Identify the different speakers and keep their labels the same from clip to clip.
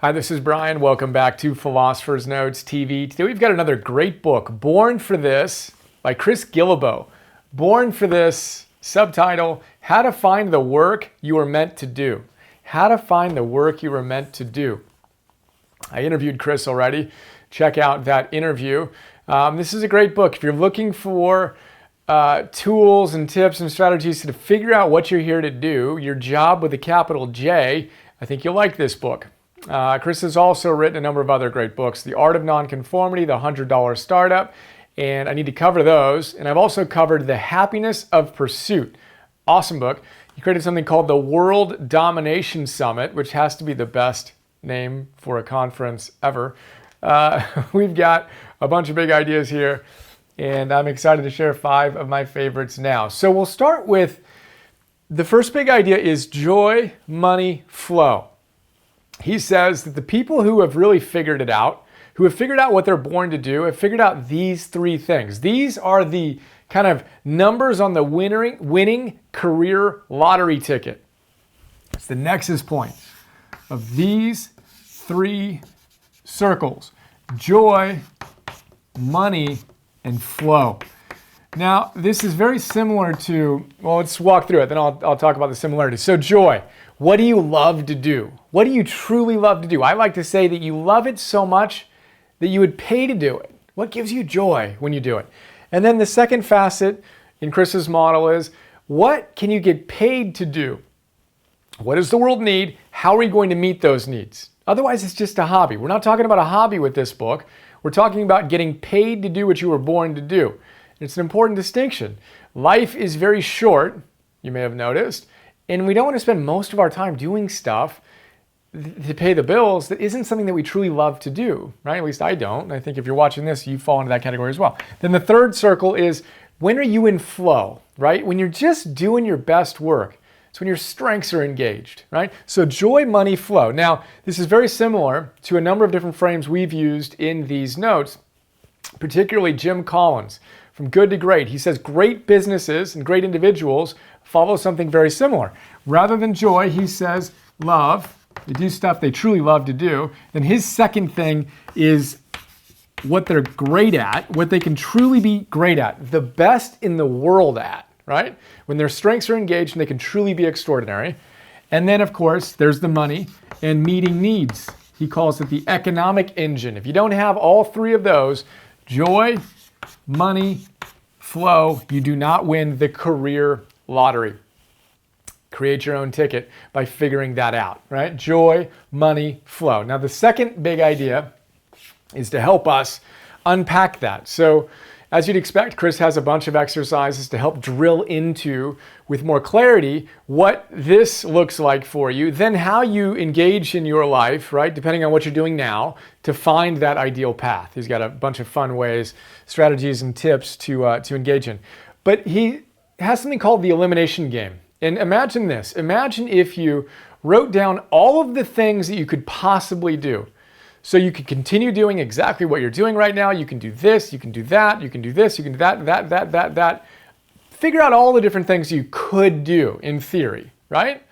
Speaker 1: Hi, this is Brian. Welcome back to Philosopher's Notes TV. Today we've got another great book, Born for This by Chris Guillebeau. Born for This, subtitle, How to Find the Work You Were Meant to Do. How to Find the Work You Were Meant to Do. I interviewed Chris already. Check out that interview. This is a great book. If you're looking for tools and tips and strategies to figure out what you're here to do, your job with a capital J, I think you'll like this book. Chris has also written a number of other great books, The Art of Nonconformity, The $100 Startup, and I need to cover those. And I've also covered The Happiness of Pursuit. Awesome book. He created something called the World Domination Summit, which has to be the best name for a conference ever. We've got a bunch of big ideas here, and I'm excited to share 5 of my favorites now. So we'll start with the first big idea is joy, money, flow. He says that the people who have really figured it out, who have figured out what they're born to do, have figured out these 3 things. These are the kind of numbers on the winning career lottery ticket. It's the nexus point of these 3 circles: joy, money, and flow. Now, this is very similar to, well, let's walk through it, then I'll talk about the similarities. So joy, what do you love to do? What do you truly love to do? I like to say that you love it so much that you would pay to do it. What gives you joy when you do it? And then the second facet in Chris's model is, what can you get paid to do? What does the world need? How are we going to meet those needs? Otherwise, it's just a hobby. We're not talking about a hobby with this book. We're talking about getting paid to do what you were born to do. It's an important distinction. Life is very short, you may have noticed, and we don't want to spend most of our time doing stuff to pay the bills that isn't something that we truly love to do, right? At least I don't. And I think if you're watching this, you fall into that category as well. Then the third circle is, when are you in flow, right? When you're just doing your best work. It's when your strengths are engaged, right? So joy, money, flow. Now, this is very similar to a number of different frames we've used in these notes, particularly Jim Collins. From good to great. He says great businesses and great individuals follow something very similar. Rather than joy, he says love. They do stuff they truly love to do. Then his second thing is what they're great at, what they can truly be great at, the best in the world at, right? When their strengths are engaged and they can truly be extraordinary. And then, of course, there's the money and meeting needs. He calls it the economic engine. If you don't have all 3 of those, joy, money, flow, you do not win the career lottery. Create your own ticket by figuring that out, right? Joy, money, flow. Now, the second big idea is to help us unpack that. So, as you'd expect, Chris has a bunch of exercises to help drill into, with more clarity, what this looks like for you, then how you engage in your life, right, depending on what you're doing now, to find that ideal path. He's got a bunch of fun ways, strategies, and tips to engage in. But he has something called the Elimination Game. And imagine this. Imagine if you wrote down all of the things that you could possibly do. So you could continue doing exactly what you're doing right now. You can do this, you can do that, you can do this, you can do that. Figure out all the different things you could do in theory, right?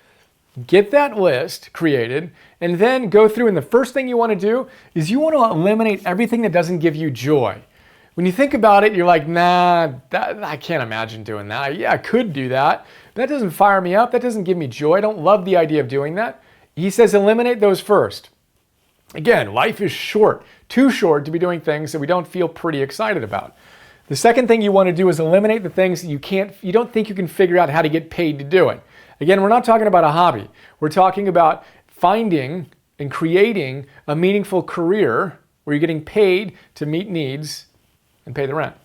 Speaker 1: Get that list created, and then go through, and the first thing you want to do is you want to eliminate everything that doesn't give you joy. When you think about it, you're like, nah, I can't imagine doing that. Yeah, I could do that. But that doesn't fire me up. That doesn't give me joy. I don't love the idea of doing that. He says eliminate those first. Again, life is short, too short to be doing things that we don't feel pretty excited about. The second thing you want to do is eliminate the things that you don't think you can figure out how to get paid to do it. Again, we're not talking about a hobby. We're talking about finding and creating a meaningful career where you're getting paid to meet needs and pay the rent.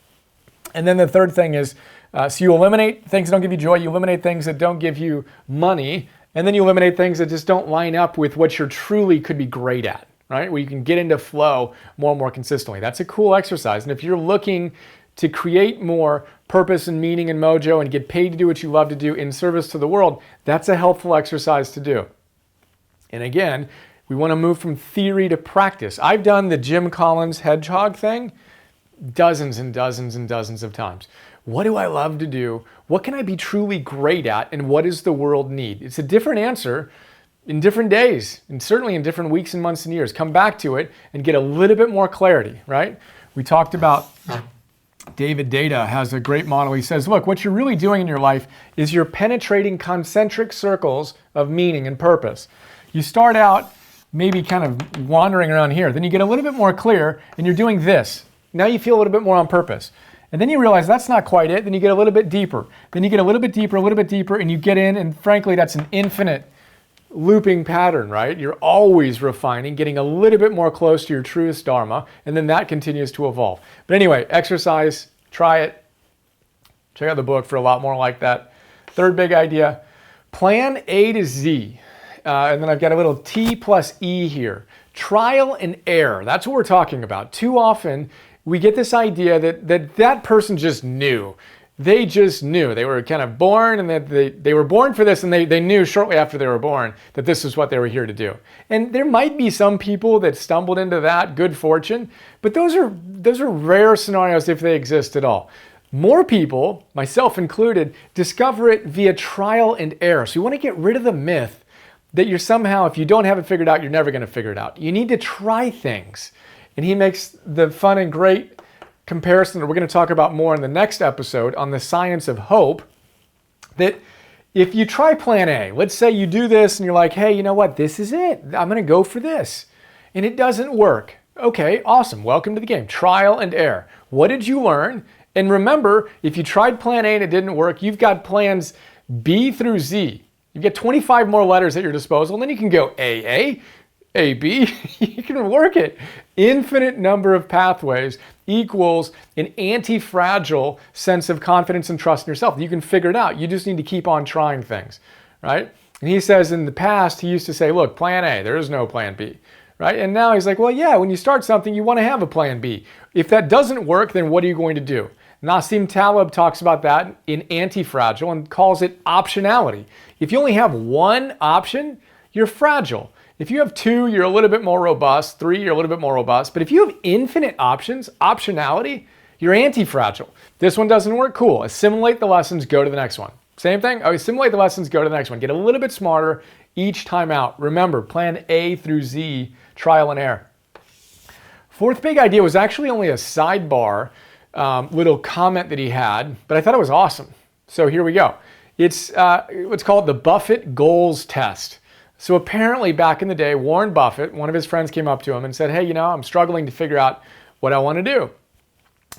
Speaker 1: And then the third thing is, so you eliminate things that don't give you joy, you eliminate things that don't give you money, and then you eliminate things that just don't line up with what you truly could be great at, right? Where you can get into flow more and more consistently. That's a cool exercise. And if you're looking to create more purpose and meaning and mojo and get paid to do what you love to do in service to the world, that's a helpful exercise to do. And again, we want to move from theory to practice. I've done the Jim Collins hedgehog thing dozens and dozens and dozens of times. What do I love to do? What can I be truly great at? And what does the world need? It's a different answer in different days, and certainly in different weeks and months and years. Come back to it and get a little bit more clarity, right? We talked about David Data has a great model. He says, look, what you're really doing in your life is you're penetrating concentric circles of meaning and purpose. You start out maybe kind of wandering around here. Then you get a little bit more clear and you're doing this. Now you feel a little bit more on purpose. And then you realize that's not quite it. Then you get a little bit deeper. Then you get a little bit deeper, and you get in, and frankly, that's an infinite looping pattern, right? You're always refining, getting a little bit more close to your truest dharma, and then that continues to evolve. But anyway, exercise, try it. Check out the book for a lot more like that. Third big idea, plan A to Z. And then I've got a little T plus E here. Trial and error. That's what we're talking about. Too often, we get this idea that person just knew. They just knew. They were kind of born, and that they were born for this, and they knew shortly after they were born that this is what they were here to do. And there might be some people that stumbled into that good fortune, but those are rare scenarios if they exist at all. More people, myself included, discover it via trial and error. So you want to get rid of the myth that you're somehow, if you don't have it figured out, you're never going to figure it out. You need to try things. And he makes the fun and great comparison that we're going to talk about more in the next episode on the science of hope, that if you try plan A, let's say you do this and you're like, hey, you know what, this is it. I'm going to go for this. And it doesn't work. Okay, awesome. Welcome to the game. Trial and error. What did you learn? And remember, if you tried plan A and it didn't work, you've got plans B through Z. You've got 25 more letters at your disposal, and then you can go AA, AB, you can work it. Infinite number of pathways equals an anti-fragile sense of confidence and trust in yourself. You can figure it out. You just need to keep on trying things, right? And he says in the past, he used to say, look, plan A, there is no plan B, right? And now he's like, well, yeah, when you start something, you want to have a plan B. If that doesn't work, then what are you going to do? Nassim Taleb talks about that in Anti-Fragile and calls it optionality. If you only have one option, you're fragile. If you have two, you're a little bit more robust. Three, you're a little bit more robust. But if you have infinite options, optionality, you're anti-fragile. This one doesn't work, cool. Assimilate the lessons, go to the next one. Same thing, assimilate the lessons, go to the next one. Get a little bit smarter each time out. Remember, plan A through Z, trial and error. Fourth big idea was actually only a sidebar little comment that he had, but I thought it was awesome. So here we go. It's what's called the Buffett Goals Test. So apparently back in the day, Warren Buffett, one of his friends came up to him and said, hey, you know, I'm struggling to figure out what I want to do.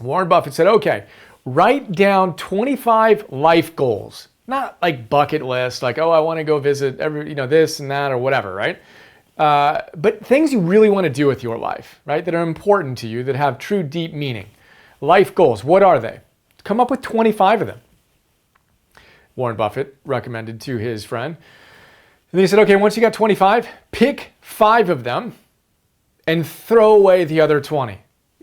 Speaker 1: Warren Buffett said, okay, write down 25 life goals. Not like bucket list, like, oh, I want to go visit this and that or whatever, right? But things you really want to do with your life, right? That are important to you, that have true deep meaning. Life goals, what are they? Come up with 25 of them. Warren Buffett recommended to his friend. And then he said, okay, once you got 25, pick 5 of them and throw away the other 20.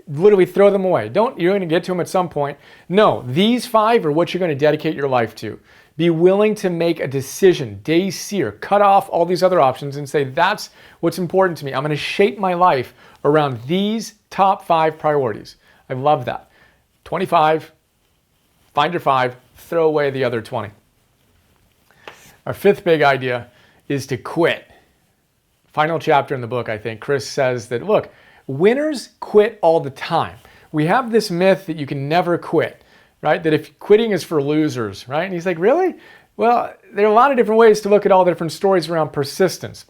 Speaker 1: Literally throw them away. You're going to get to them at some point. No, these 5 are what you're going to dedicate your life to. Be willing to make a decision, day-seer, cut off all these other options and say, that's what's important to me. I'm going to shape my life around these top 5 priorities. I love that. 25, find your 5, throw away the other 20. Our 5th big idea is to quit. Final chapter in the book, I think, Chris says that, look, winners quit all the time. We have this myth that you can never quit, right? That if quitting is for losers, right? And he's like, really? Well, there are a lot of different ways to look at all the different stories around persistence.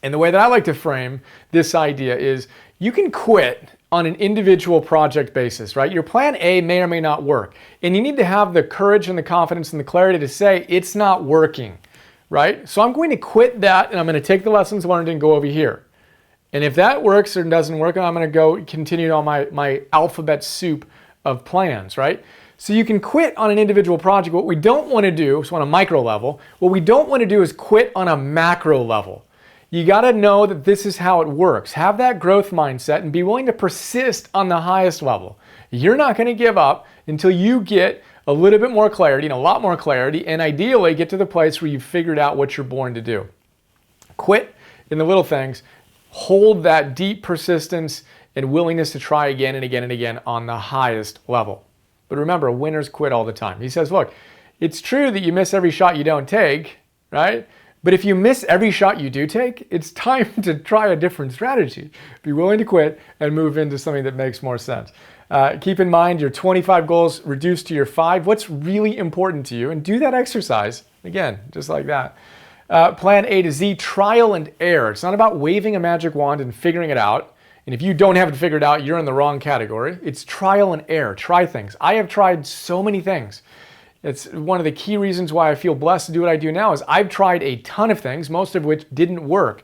Speaker 1: And the way that I like to frame this idea is you can quit on an individual project basis, right? Your plan A may or may not work. And you need to have the courage and the confidence and the clarity to say, it's not working, right? So I'm going to quit that and I'm going to take the lessons learned and go over here. And if that works or doesn't work, I'm going to go continue on my alphabet soup of plans, right? So you can quit on an individual project. What we don't want to do is on a micro level. What we don't want to do is quit on a macro level. You got to know that this is how it works. Have that growth mindset and be willing to persist on the highest level. You're not going to give up until you get a little bit more clarity and a lot more clarity, and ideally get to the place where you've figured out what you're born to do. Quit in the little things. Hold that deep persistence and willingness to try again and again and again on the highest level. But remember, winners quit all the time. He says, look, it's true that you miss every shot you don't take, right? But if you miss every shot you do take, it's time to try a different strategy. Be willing to quit and move into something that makes more sense. Keep in mind your 25 goals reduced to your 5. What's really important to you? And do that exercise. Again, just like that. Plan A to Z, trial and error. It's not about waving a magic wand and figuring it out. And if you don't have it figured out, you're in the wrong category. It's trial and error. Try things. I have tried so many things. It's one of the key reasons why I feel blessed to do what I do now is I've tried a ton of things, most of which didn't work.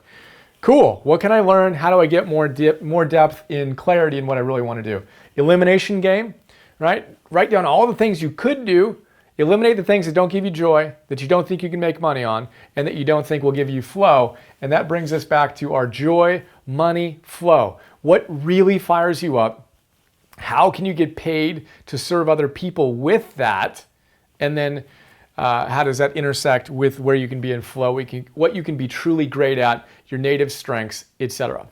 Speaker 1: Cool. What can I learn? How do I get more depth in clarity in what I really want to do? Elimination game, right? Write down all the things you could do. Eliminate the things that don't give you joy, that you don't think you can make money on, and that you don't think will give you flow. And that brings us back to our joy, money, flow. What really fires you up? How can you get paid to serve other people with that? And then how does that intersect with where you can be in flow, what you can be truly great at, your native strengths, etc.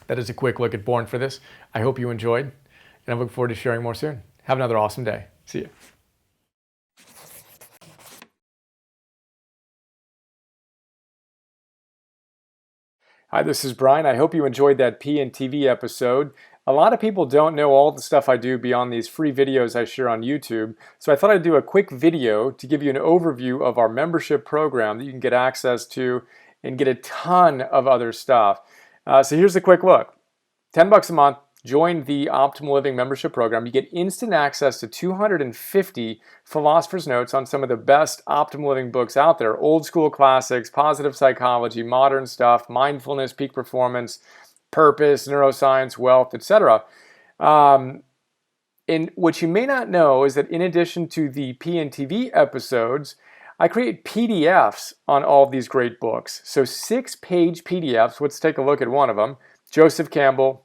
Speaker 1: That is a quick look at Born for This. I hope you enjoyed, and I look forward to sharing more soon. Have another awesome day. See you. Hi, this is Brian. I hope you enjoyed that PNTV episode. A lot of people don't know all the stuff I do beyond these free videos I share on YouTube, so I thought I'd do a quick video to give you an overview of our membership program that you can get access to and get a ton of other stuff. So here's a quick look. $10 a month, join the Optimal Living membership program. You get instant access to 250 philosopher's notes on some of the best optimal living books out there. Old school classics, positive psychology, modern stuff, mindfulness, peak performance, purpose, neuroscience, wealth, etc. And what you may not know is that in addition to the PNTV episodes, I create PDFs on all of these great books. So 6-page PDFs. Let's take a look at one of them. Joseph Campbell.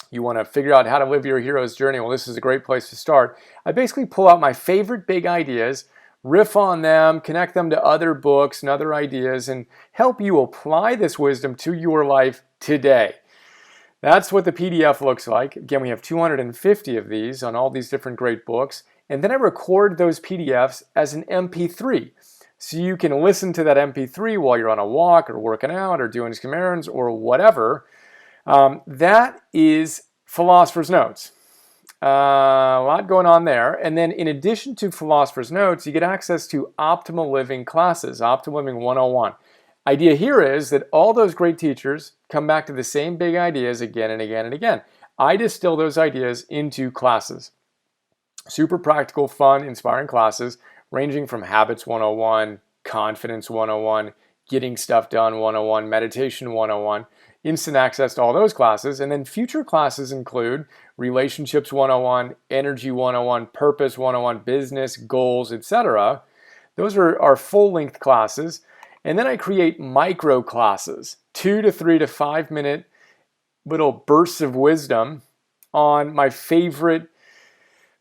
Speaker 1: You want to figure out how to live your hero's journey. Well, this is a great place to start. I basically pull out my favorite big ideas, riff on them, connect them to other books and other ideas, and help you apply this wisdom to your life today. That's what the PDF looks like. Again, we have 250 of these on all these different great books. And then I record those PDFs as an MP3. So you can listen to that MP3 while you're on a walk or working out or doing some errands or whatever. That is Philosopher's Notes. A lot going on there. And then in addition to Philosopher's Notes, you get access to Optimal Living classes, Optimal Living 101. Idea here is that all those great teachers come back to the same big ideas again and again and again. I distill those ideas into classes. Super practical, fun, inspiring classes ranging from Habits 101, Confidence 101, Getting Stuff Done 101, Meditation 101, instant access to all those classes. And then future classes include Relationships 101, Energy 101, Purpose 101, Business, Goals, etc. Those are our full-length classes. And then I create micro classes, 2 to 3 to 5 minute little bursts of wisdom on my favorite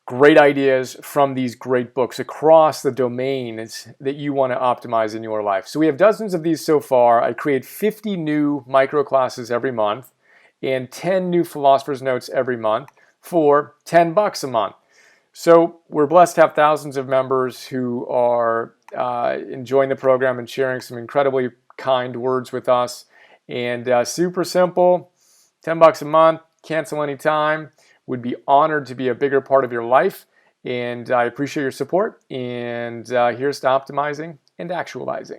Speaker 1: great ideas from these great books across the domains that you want to optimize in your life. So we have dozens of these so far. I create 50 new micro classes every month and 10 new Philosopher's Notes every month for $10 a month. So we're blessed to have thousands of members who are enjoying the program and sharing some incredibly kind words with us. And super simple, $10 a month, cancel anytime. Would be honored to be a bigger part of your life. And I appreciate your support. And here's to optimizing and actualizing.